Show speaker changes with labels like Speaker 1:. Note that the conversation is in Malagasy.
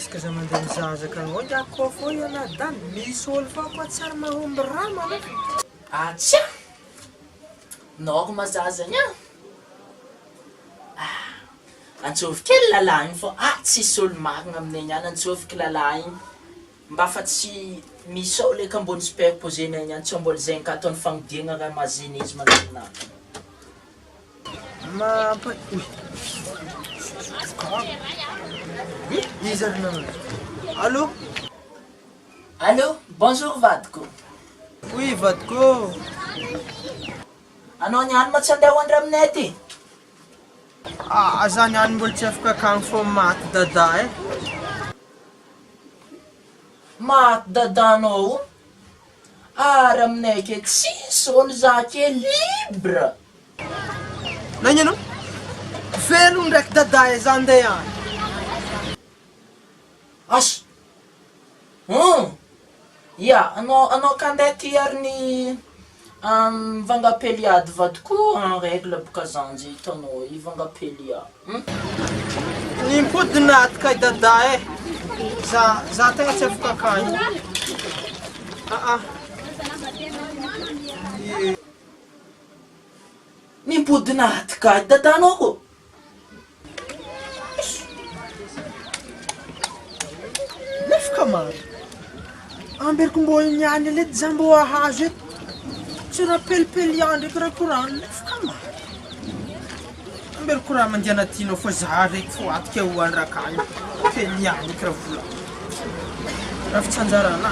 Speaker 1: Iska za mandeha mizahazaka anao iako fô iala dany misy olo fa koa tsara mahomby raha mana.
Speaker 2: Atsia! Nao mazazanya? Antsovy kely lalahy igny fô tsisy olo marigna aminay niany antsoviko lalahy igny. Mba fa tsy misy olo eka ambony superposenay niany tsy mbola zegny ka ataony fagnodiagna raha maziny izy managnahy.
Speaker 1: Izy ary nanao. Allô?
Speaker 2: Allô? Bonjour vadiko.
Speaker 1: Oui, vadiko.
Speaker 2: Anao niany ma tsy andeha hoandra aminay aty?
Speaker 1: Za niany mbola tsy afaka akagny fô maty dada
Speaker 2: Maty dadanao? Ary aminay ake tsisy olo za ke libre.
Speaker 1: Nagnino? Velo ndraiky dada za andeha any.
Speaker 2: As. Ya, anao ka andeha ty ary ny vangapeliady vadiko en règle boka zanjy hitanao i vangapeliady.
Speaker 1: Nimpody naty kay dada za tegna tsy afaka akagny.
Speaker 2: Nimpody naty kay dadanao ko?
Speaker 1: Nefaka maro. Amberiko mbô niany lety za mbô ahazo eto. Tsy raha pelipelian ndraiky raha korano nefaka maro. Amberiko raha mandiana tianao fô za raiky fô atika hoandra akagny. Pelian ndraiky raha vola. Raha fitsanjarana.